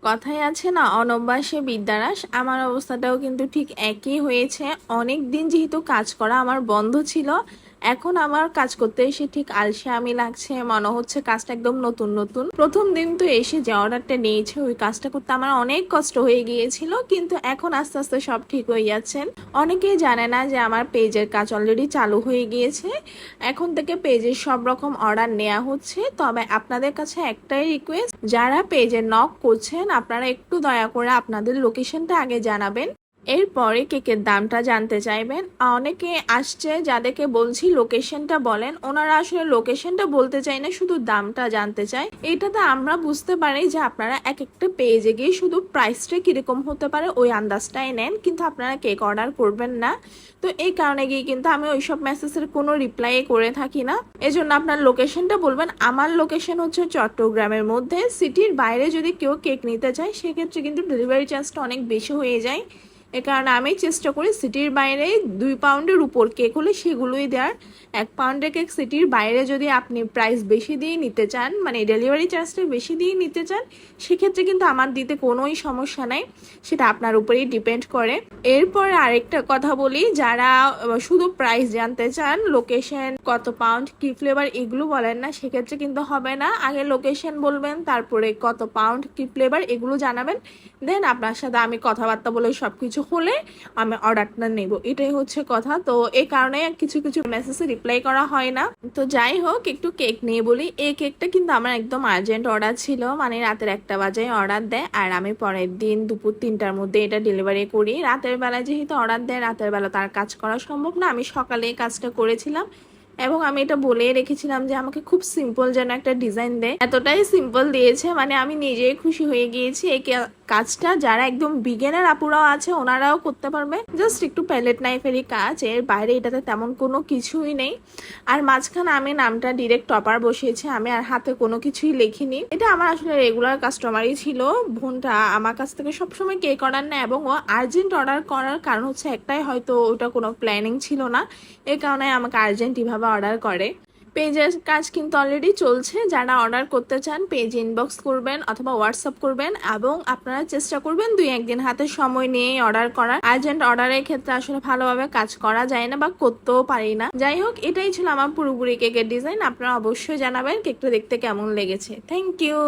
কথায় আছে না, অনভ্যাসে বিদ্যানাশ। আমার অবস্থাটাও কিন্তু ঠিক একই হয়েছে। অনেক দিন যেহেতু কাজ করা আমার বন্ধ ছিল, এখন আমার কাজ করতে এসে ঠিক আলসেমি লাগছে, মনে হচ্ছে কাজটা একদম নতুন নতুন। প্রথম দিন তো এসে যে অর্ডারটা নিয়েছে ওই কাজটা করতে আমার অনেক কষ্ট হয়ে গিয়েছিল, কিন্তু এখন আস্তে আস্তে সব ঠিক হয়ে যাচ্ছেন। অনেকেই জানে না যে আমার পেজের কাজ অলরেডি চালু হয়ে গিয়েছে। এখন থেকে পেজের সব রকম অর্ডার নেওয়া হচ্ছে। তবে আপনাদের কাছে একটাই রিকোয়েস্ট, যারা পেজে নক করছেন আপনারা একটু দয়া করে আপনাদের লোকেশনটা আগে জানাবেন, এরপরে কেকের দামটা জানতে চাইবেন। অনেকে আসছে যাদেরকে বলছি লোকেশনটা বলেন, ওনারা আসলে লোকেশনটা বলতে চাই না, শুধু দামটা জানতে চায়। এটাতে আমরা বুঝতে পারি যে আপনারা এক একটা পেজে গিয়ে শুধু প্রাইসটা কিরকম হতে পারে ওই আন্দাজটাই নেন, কিন্তু আপনারা কেক অর্ডার করবেন না। তো এই কারণে গিয়ে কিন্তু আমি ওইসব মেসেজের কোনো রিপ্লাই করে থাকি না। এজন্য আপনার লোকেশনটা বলবেন। আমার লোকেশন হচ্ছে চট্টগ্রামের মধ্যে। সিটির বাইরে যদি কেউ কেক নিতে চায় সেক্ষেত্রে কিন্তু ডেলিভারি চার্জটা অনেক বেশি হয়ে যায়। এ কারণে আমি চেষ্টা করি সিটির বাইরে 2 পাউন্ডের উপর কেক হলে সেগুলোই দেওয়ার। 1 পাউন্ডের কেক সিটির বাইরে যদি আপনি প্রাইস বেশি দিয়ে নিতে চান, মানে ডেলিভারি চার্জটা বেশি দিয়ে নিতে চান, সেক্ষেত্রে কিন্তু আমার দিতে কোনোই সমস্যা নাই, সেটা আপনার উপরেই ডিপেন্ড করে। এরপর আরেকটা কথা বলি, যারা শুধু প্রাইস জানতে চান, লোকেশন কত পাউন্ড কি ফ্লেভার এগুলো বলেন না, সেক্ষেত্রে কিন্তু হবে না। আগে লোকেশন বলবেন, তারপরে কত পাউন্ড কি ফ্লেভার এগুলো জানাবেন, দেন আপনার সাথে আমি কথাবার্তা বলে সবকিছু হলে আমি অর্ডারটা নেব, এটাই হচ্ছে কথা। তো এই কারণে কিছু কিছু মেসেজে রিপ্লাই করা হয় না। তো যাই হোক, একটু কেক নিয়ে বলি। এই কেকটা কিন্তু আমার একদম আর্জেন্ট অর্ডার ছিল, মানে রাতের 1টা বাজে অর্ডার দেয়, আর আমি পরের দিন দুপুর 3টার মধ্যে এটা ডেলিভারি করি। রাতের বেলা যেহেতু অর্ডার দেয়, রাতের বেলা তার কাজ করা সম্ভব না, আমি সকালে কাজটা করেছিলাম। এবং আমি এটা বলে রেখেছিলাম যে আমাকে খুব সিম্পল যেন একটা ডিজাইন দেয়, এতটাই সিম্পল দিয়েছে মানে আমি নিজেই খুশি হয়ে গিয়েছি। এই কাজটা যারা একদম বিগিনার আপুরাও আছে ওনারাও করতে পারবে, জাস্ট একটু প্যালেট নাইফেরই কাজ, এর বাইরে এটাতে তেমন কোনো কিছুই নেই। আর মাঝখানে আমি নামটা ডিরেক্ট টপার বসিয়েছি, আমি আর হাতে কোনো কিছুই লিখিনি। এটা আমার আসলে রেগুলার কাস্টমারই ছিল। বোনটা আমার কাছ থেকে সবসময় কেক অর্ডার নেয়, এবং ও আর্জেন্ট অর্ডার করার কারণ হচ্ছে একটাই, হয়তো ওটা কোনো প্ল্যানিং ছিল না, এই কারণে আমাকে আর্জেন্ট এভাবে অর্ডার করে। পেজের কাজ কিন্তু অলরেডি চলছে। যারা অর্ডার করতে চান পেজ ইনবক্স করবেন অথবা হোয়াটসঅ্যাপ করবেন, এবং আপনারা চেষ্টা করবেন 2-1 দিন হাতে সময় নিয়েই অর্ডার করার। আর্জেন্ট অর্ডারের ক্ষেত্রে আসলে ভালোভাবে কাজ করা যায় না বা করতেও পারি না। যাই হোক, এটাই ছিল আমার পুরোপুরি কেকের ডিজাইন। আপনারা অবশ্যই জানাবেন কেকটা দেখতে কেমন লেগেছে। Thank you.